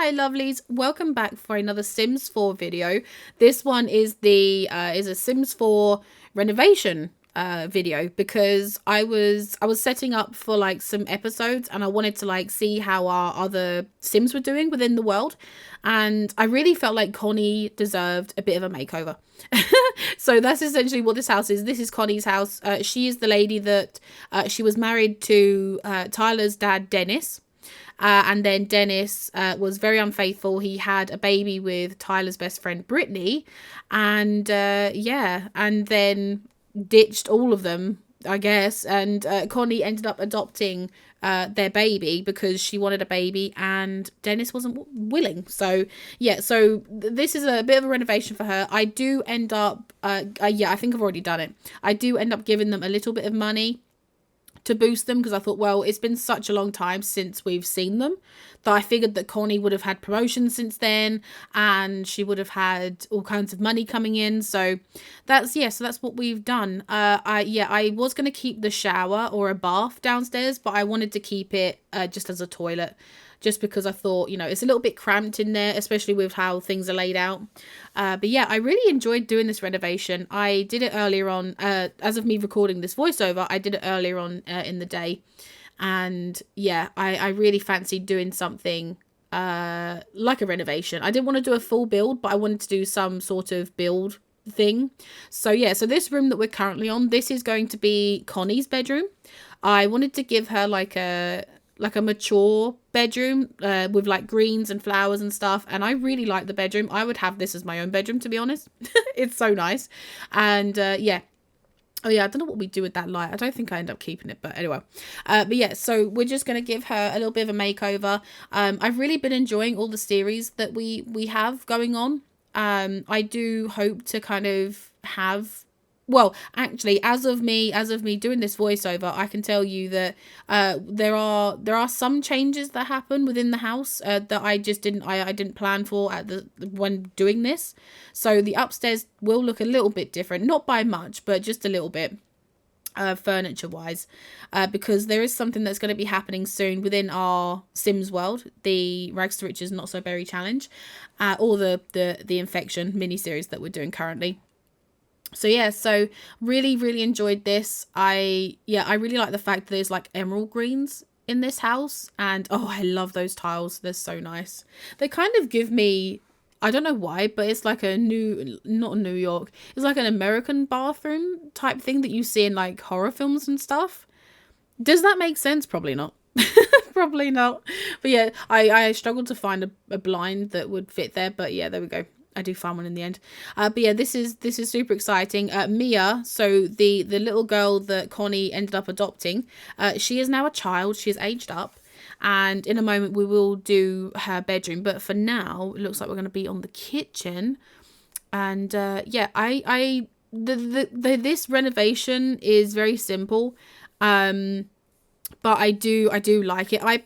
Hi lovelies, welcome back for another Sims 4 video. This one is a Sims 4 renovation video because I was setting up for like some episodes and I wanted to like see how our other Sims were doing within the world, and I really felt like Connie deserved a bit of a makeover. So that's essentially what this house is. This is Connie's house. She is the lady that she was married to Tyler's dad, Dennis. And then Dennis was very unfaithful. He had a baby with Tyler's best friend, Brittany. And yeah, and then ditched all of them, I guess. And Connie ended up adopting their baby because she wanted a baby and Dennis wasn't willing. So yeah, so this is a bit of a renovation for her. I do end up, yeah, I think I've already done it. I do end up giving them a little bit of money to boost them because I thought, well, it's been such a long time since we've seen them that I figured that Connie would have had promotions since then and she would have had all kinds of money coming in. So that's, yeah, so that's what we've done. I was going to keep the shower or a bath downstairs, but I wanted to keep it just as a toilet, just because I thought, you know, it's a little bit cramped in there, especially with how things are laid out. But yeah, I really enjoyed doing this renovation. I did it earlier on, as of me recording this voiceover, I did it earlier on in the day. And yeah, I really fancied doing something like a renovation. I didn't want to do a full build, but I wanted to do some sort of build thing. So yeah, so this room that we're currently on, this is going to be Connie's bedroom. I wanted to give her like a mature bedroom with like greens and flowers and stuff, and I really like the bedroom. I would have this as my own bedroom, to be honest. It's so nice. And yeah, oh yeah, I don't know what we do with that light. I don't think I end up keeping it, but anyway. But yeah, so we're just going to give her a little bit of a makeover. I've really been enjoying all the series that we have going on. I do hope to kind of have, well, actually, as of me doing this voiceover, I can tell you that there are some changes that happen within the house that I just didn't plan for when doing this. So the upstairs will look a little bit different, not by much, but just a little bit. Furniture wise, because there is something that's going to be happening soon within our Sims world, the Rags to Riches Not So Berry Challenge, or the Infection mini-series that we're doing currently. So yeah, so really enjoyed this. I really like the fact that there's like emerald greens in this house, and oh, I love those tiles. They're so nice. They kind of give me, I don't know why, but it's like not New York, it's like an American bathroom type thing that you see in like horror films and stuff. Does that make sense? Probably not. Probably not. But yeah, I struggled to find a blind that would fit there, but yeah, there we go. I do find one in the end. But yeah, this is super exciting. Mia, so the little girl that Connie ended up adopting, she is now a child. She has aged up, and in a moment we will do her bedroom. But for now, it looks like we're going to be on the kitchen. And yeah, this renovation is very simple. But I do like it. I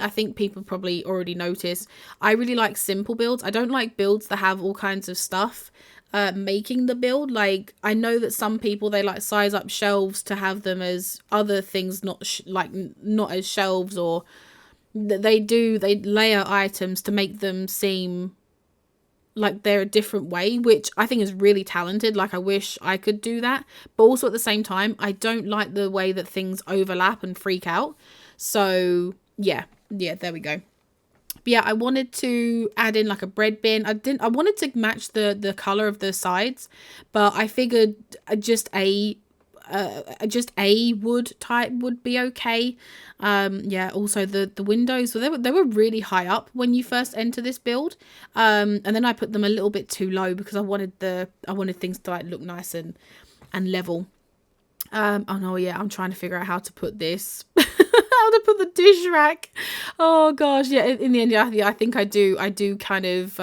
think people probably already noticed, I really like simple builds. I don't like builds that have all kinds of stuff making the build. Like, I know that some people, they like size up shelves to have them as other things, not as shelves, or they layer items to make them seem like they're a different way, which I think is really talented. Like, I wish I could do that, but also at the same time, I don't like the way that things overlap and freak out. So yeah, there we go. But yeah, I wanted to add in like a bread bin. I wanted to match the color of the sides, but I figured just a wood type would be okay. Yeah, also the windows, they were really high up when you first enter this build, and then I put them a little bit too low because I wanted things to like look nice and level. Oh no, yeah, I'm trying to figure out how to put this how to put the dish rack. Oh gosh, yeah, in the end, yeah, I think I do kind of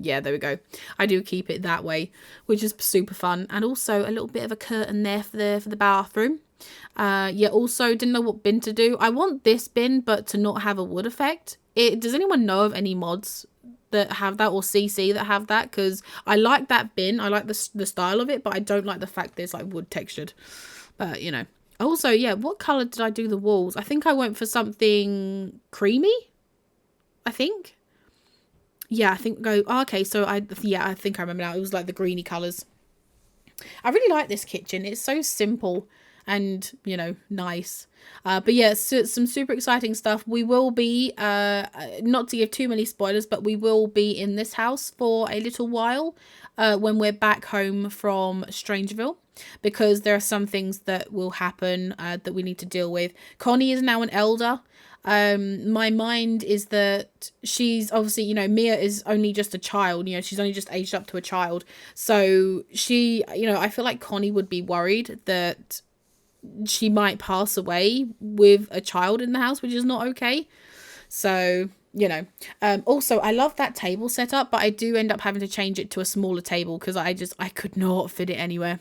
yeah, there we go. I do keep it that way, which is super fun. And also a little bit of a curtain there for the bathroom. Yeah, also didn't know what bin to do. I want this bin, but to not have a wood effect. Does anyone know of any mods that have that, or CC that have that? Because I like that bin. I like the style of it, but I don't like the fact there's like wood textured. But, you know. Also, yeah, what colour did I do the walls? I think I went for something creamy, I think. yeah, I think go, oh, okay, so yeah, I think I remember now. It was like the greeny colours. I really like this kitchen. It's so simple and, you know, nice. But yeah, so, some super exciting stuff. We will be, not to give too many spoilers, but we will be in this house for a little while when we're back home from Strangeville, because there are some things that will happen that we need to deal with. Connie is now an elder. My mind is that she's obviously, you know, Mia is only just a child, you know, she's only just aged up to a child. So she, you know, I feel like Connie would be worried that she might pass away with a child in the house, which is not okay. So, you know, also I love that table setup, but I do end up having to change it to a smaller table because I could not fit it anywhere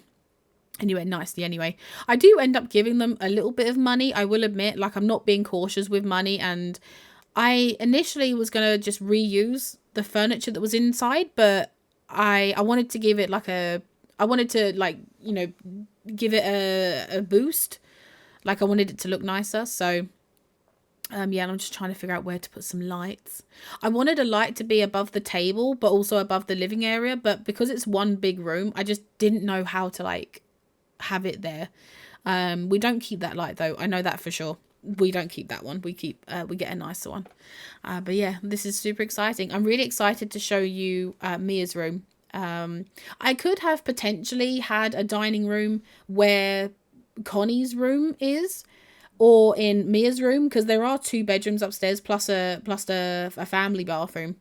nicely. Anyway, I do end up giving them a little bit of money, I will admit. Like, I'm not being cautious with money, and I initially was gonna just reuse the furniture that was inside, but I wanted to give it like I wanted to, like, you know, give it a boost. Like, I wanted it to look nicer. So yeah, and I'm just trying to figure out where to put some lights. I wanted a light to be above the table but also above the living area, but because it's one big room, I just didn't know how to, like, have it there. We don't keep that light though, I know that for sure. We don't keep that one. We keep we get a nicer one. But yeah, this is super exciting. I'm really excited to show you Mia's room. I could have potentially had a dining room where Connie's room is, or in Mia's room, because there are 2 bedrooms upstairs plus a family bathroom.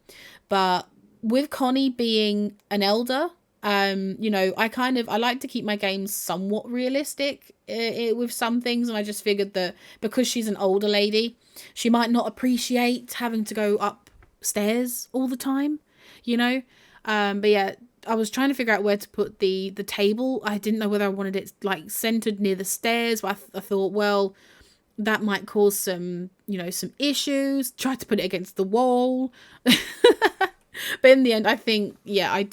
But with Connie being an elder, you know, I like to keep my games somewhat realistic with some things, and I just figured that because she's an older lady, she might not appreciate having to go upstairs all the time, you know. But yeah, I was trying to figure out where to put the table. I didn't know whether I wanted it, like, centered near the stairs, but I thought, well, that might cause some, you know, some issues. Tried to put it against the wall. But in the end, I think, yeah, I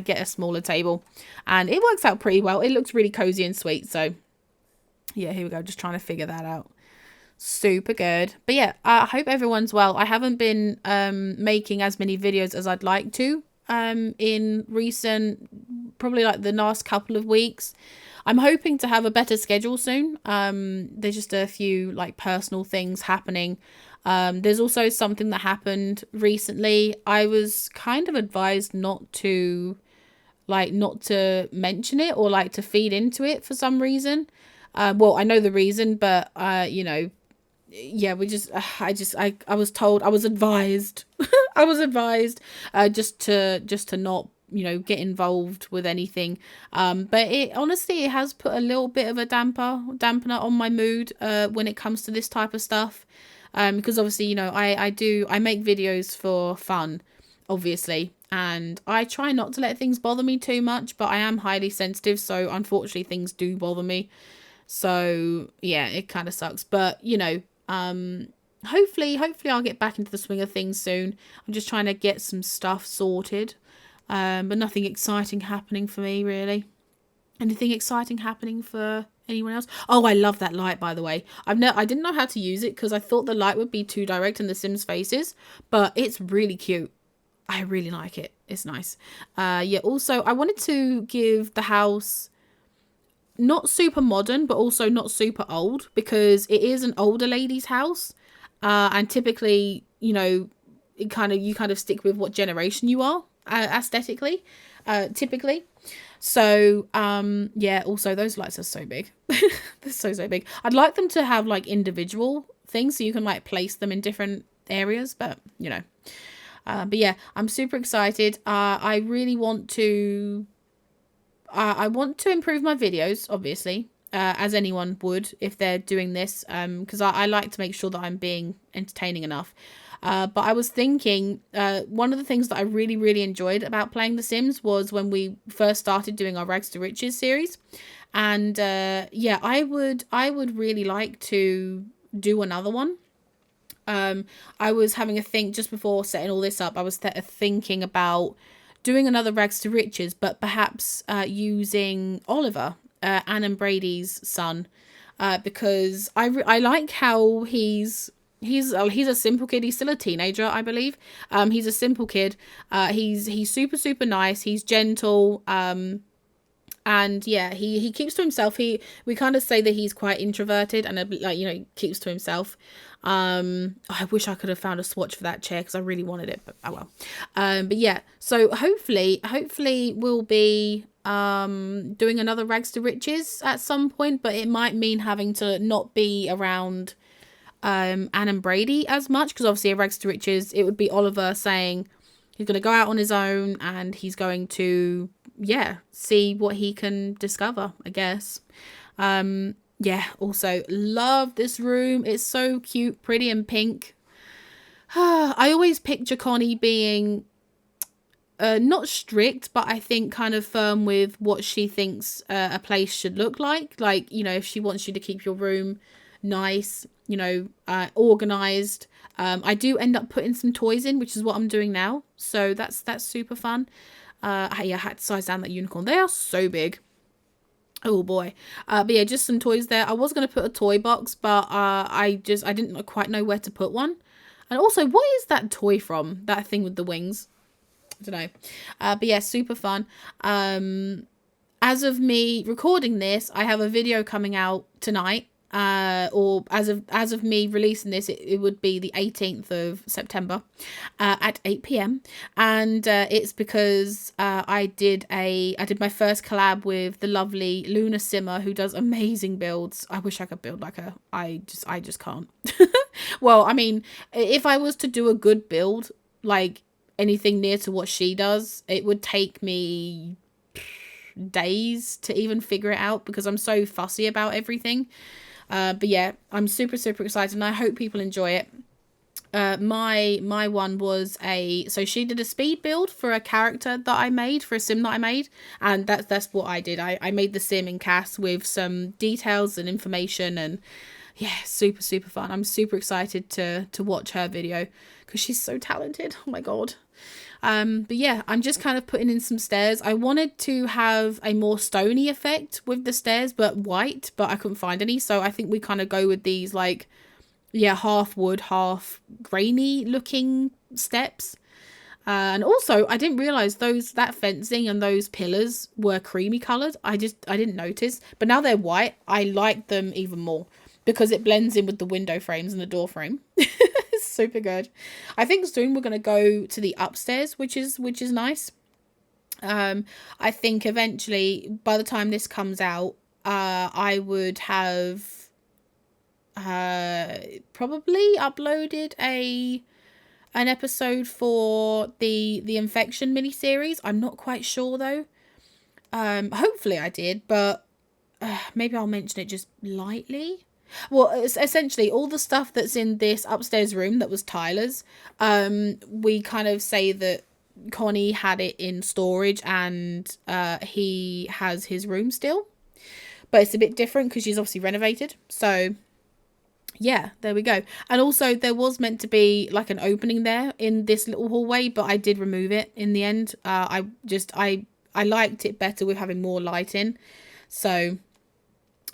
get a smaller table, and it works out pretty well. It looks really cozy and sweet. So yeah, here we go. Just trying to figure that out. Super good. But yeah, I hope everyone's well. I haven't been making as many videos as I'd like to in recent, probably like the last couple of weeks. I'm hoping to have a better schedule soon. There's just a few, like, personal things happening. There's also something that happened recently. I was kind of advised not to mention it or, like, to feed into it for some reason. Well, I know the reason, but you know, yeah, I was told, I was advised I was advised just to not, you know, get involved with anything. But it honestly, it has put a little bit of a dampener on my mood when it comes to this type of stuff. Because obviously, you know, I make videos for fun, obviously, and I try not to let things bother me too much, but I am highly sensitive, so unfortunately things do bother me. So yeah, it kind of sucks, but you know, hopefully I'll get back into the swing of things soon. I'm just trying to get some stuff sorted, but nothing exciting happening for me, really. Anything exciting happening for anyone else? Oh, I love that light, by the way. I didn't know how to use it because I thought the light would be too direct in the Sims faces, but it's really cute. I really like it. It's nice. Yeah, also I wanted to give the house not super modern, but also not super old, because it is an older lady's house. And typically, you know, you kind of stick with what generation you are aesthetically, typically. So yeah, also those lights are so big. They're so big. I'd like them to have, like, individual things so you can, like, place them in different areas, but you know. But yeah, I'm super excited. I really want to I want to improve my videos, obviously, as anyone would if they're doing this, because I like to make sure that I'm being entertaining enough. But I was thinking, one of the things that I really enjoyed about playing The Sims was when we first started doing our Rags to Riches series. And yeah, I would really like to do another one. I was having a think just before setting all this up. I was thinking about doing another Rags to Riches, but perhaps using Oliver, Anne and Brady's son, because I like how he's He's a simple kid. He's still a teenager, I believe. He's a simple kid. He's super, super nice. He's gentle. And yeah, he keeps to himself. We kind of say that he's quite introverted and like, you know, keeps to himself. I wish I could have found a swatch for that chair because I really wanted it, but oh well. But yeah, so hopefully we'll be doing another Rags to Riches at some point, but it might mean having to not be around Anne and Brady as much, because obviously a Rags to Riches, it would be Oliver saying he's going to go out on his own and he's going to, yeah, see what he can discover, I guess. Yeah, also love this room. It's so cute, pretty and pink. I always picture Connie being not strict, but I think kind of firm with what she thinks a place should look like. Like, you know, if she wants you to keep your room nice, you know, organized. I do end up putting some toys in, which is what I'm doing now. So that's super fun. Yeah, I had to size down that unicorn. They are so big. Oh boy. But yeah, just some toys there. I was going to put a toy box, but I didn't quite know where to put one. And also, what is that toy from? That thing with the wings? I don't know. But yeah, super fun. As of me recording this, I have a video coming out tonight. Or as of me releasing this, it would be the 18th of September at 8 p.m. And it's because I did my first collab with the lovely Luna Simmer, who does amazing builds. I wish I could build like her. I just can't. Well, I mean, if I was to do a good build, like anything near to what she does, it would take me days to even figure it out because I'm so fussy about everything. But yeah, I'm super, super excited and I hope people enjoy it. My one was so she did a speed build for a character that I made, for a sim that I made, and that's what I did. I made the sim in CAS with some details and information, and yeah, super, super fun. I'm super excited to watch her video because she's so talented. Oh my god. But yeah, I'm just kind of putting in some stairs. I wanted to have a more stony effect with the stairs, but white, but I couldn't find any. So I think we kind of go with these like, yeah, half wood, half grainy looking steps. And also I didn't realize that fencing and those pillars were creamy colored. I didn't notice, but now they're white. I like them even more because it blends in with the window frames and the door frame. It's super good. I think soon we're going to go to the upstairs, which is nice. I think eventually, by the time this comes out, I would have probably uploaded an episode for the infection miniseries. I'm not quite sure though. Hopefully I did, but maybe I'll mention it just lightly. Well, it's essentially all the stuff that's in this upstairs room that was Tyler's. We kind of say that Connie had it in storage and he has his room still. But it's a bit different because she's obviously renovated. So yeah, there we go. And also there was meant to be like an opening there in this little hallway, but I did remove it in the end. I liked it better with having more light in. So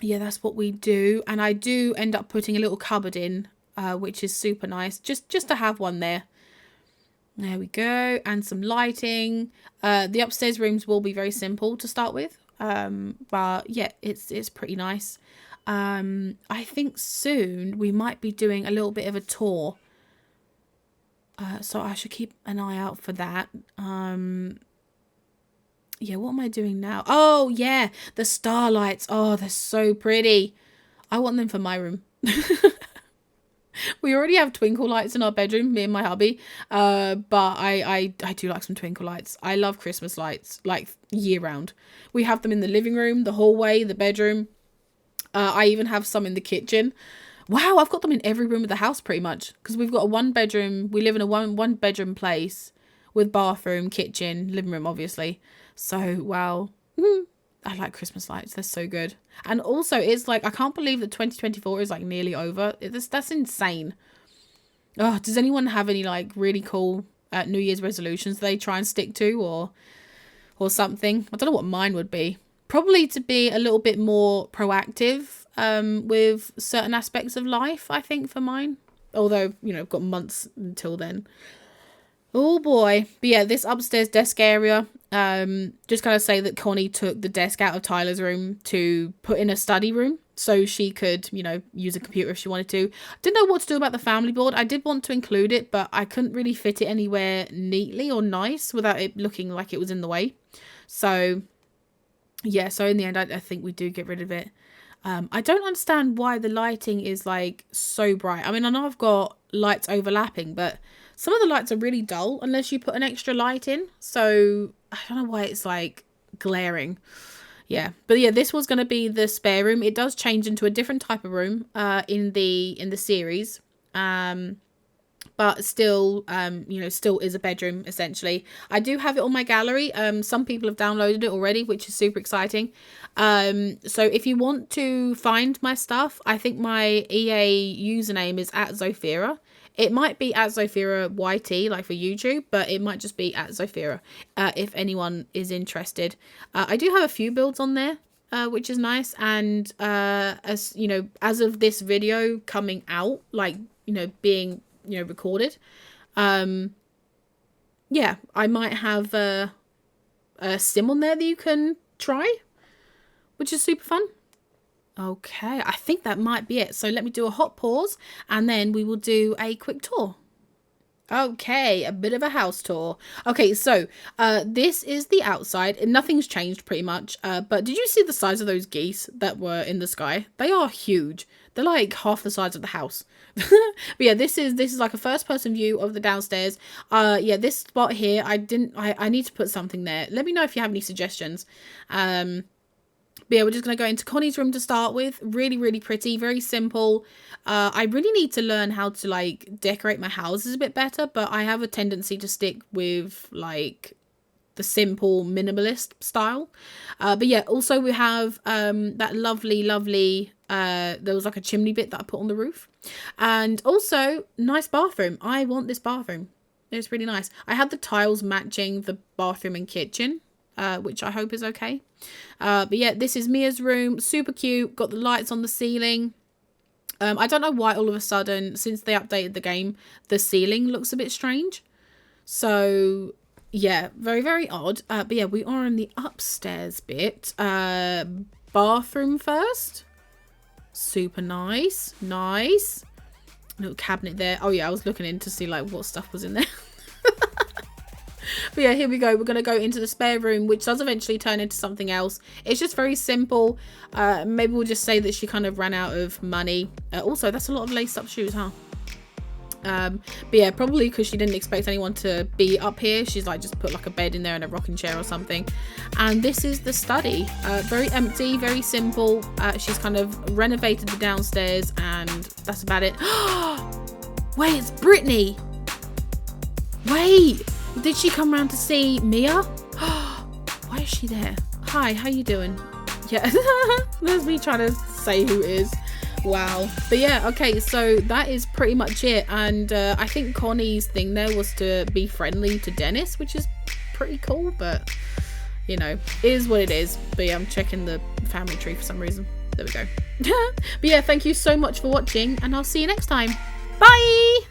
yeah, that's what we do. And I do end up putting a little cupboard in, which is super nice. Just to have one there. There we go. And some lighting. The upstairs rooms will be very simple to start with. But yeah, it's pretty nice. I think soon we might be doing a little bit of a tour. So I should keep an eye out for that. Yeah, what am I doing now? Oh, yeah, the starlights. Oh, they're so pretty. I want them for my room. We already have twinkle lights in our bedroom, me and my hubby. But I do like some twinkle lights. I love Christmas lights, like year round. We have them in the living room, the hallway, the bedroom. I even have some in the kitchen. Wow, I've got them in every room of the house pretty much. Because we've got a one bedroom. We live in a one bedroom place with bathroom, kitchen, living room, obviously. So, wow. I like Christmas lights. They're so good. And also, it's like, I can't believe that 2024 is like nearly over. That's insane. Oh, does anyone have any like really cool New Year's resolutions they try and stick to or something? I don't know what mine would be. Probably to be a little bit more proactive with certain aspects of life, I think, for mine. Although, you know, I've got months until then. Oh boy. But yeah, this upstairs desk area, just kind of say that Connie took the desk out of Tyler's room to put in a study room so she could, you know, use a computer if she wanted to. Didn't know what to do about the family board. I did want to include it, but I couldn't really fit it anywhere neatly or nice without it looking like it was in the way. So yeah, so in the end, I think we do get rid of it. I don't understand why the lighting is like so bright. I mean, I know I've got lights overlapping, but some of the lights are really dull unless you put an extra light in. So I don't know why it's like glaring. Yeah, but yeah, this was going to be the spare room. It does change into a different type of room in the series. But still, you know, still is a bedroom, essentially. I do have it on my gallery. Some people have downloaded it already, which is super exciting. So if you want to find my stuff, I think my EA username is @Zofira. It might be @ZofiraYT, like for YouTube, but it might just be @Zofira, if anyone is interested. I do have a few builds on there, which is nice. And as you know, as of this video coming out, like, you know, being, you know, recorded, yeah, I might have a sim on there that you can try, which is super fun. Okay, I think that might be it. So let me do a hot pause and then we will do a quick tour. Okay, a bit of a house tour. Okay, so this is the outside. Nothing's changed pretty much. But did you see the size of those geese that were in the sky? They are huge. They're like half the size of the house. But yeah, this is like a first person view of the downstairs. Yeah, this spot here, I need to put something there. Let me know if you have any suggestions. But yeah, we're just going to go into Connie's room to start with. Really, really pretty. Very simple. I really need to learn how to, like, decorate my houses a bit better. But I have a tendency to stick with, like, the simple minimalist style. But yeah, also we have that lovely, there was like a chimney bit that I put on the roof. And also, nice bathroom. I want this bathroom. It's really nice. I had the tiles matching the bathroom and kitchen, which I hope is okay. But yeah, this is Mia's room. Super cute. Got the lights on the ceiling. I don't know why all of a sudden, since they updated the game, the ceiling looks a bit strange. So yeah, very, very odd. But yeah, we are in the upstairs bit. Bathroom first. Super nice. Nice. Little cabinet there. Oh yeah, I was looking in to see like what stuff was in there. But yeah, here we go. We're going to go into the spare room, which does eventually turn into something else. It's just very simple. Maybe we'll just say that she kind of ran out of money. Also, that's a lot of laced up shoes, huh? But yeah, probably because she didn't expect anyone to be up here. She's like just put like a bed in there and a rocking chair or something. And this is the study. Very empty, very simple. She's kind of renovated the downstairs and that's about it. Wait, it's Brittany. Wait. Did she come round to see Mia? Why is she there? Hi, how you doing? Yeah, there's me trying to say who it is. Wow. But yeah, okay, so that is pretty much it. And I think Connie's thing there was to be friendly to Dennis, which is pretty cool, but you know, it is what it is. But yeah, I'm checking the family tree for some reason. There we go. But yeah, thank you so much for watching and I'll see you next time. Bye!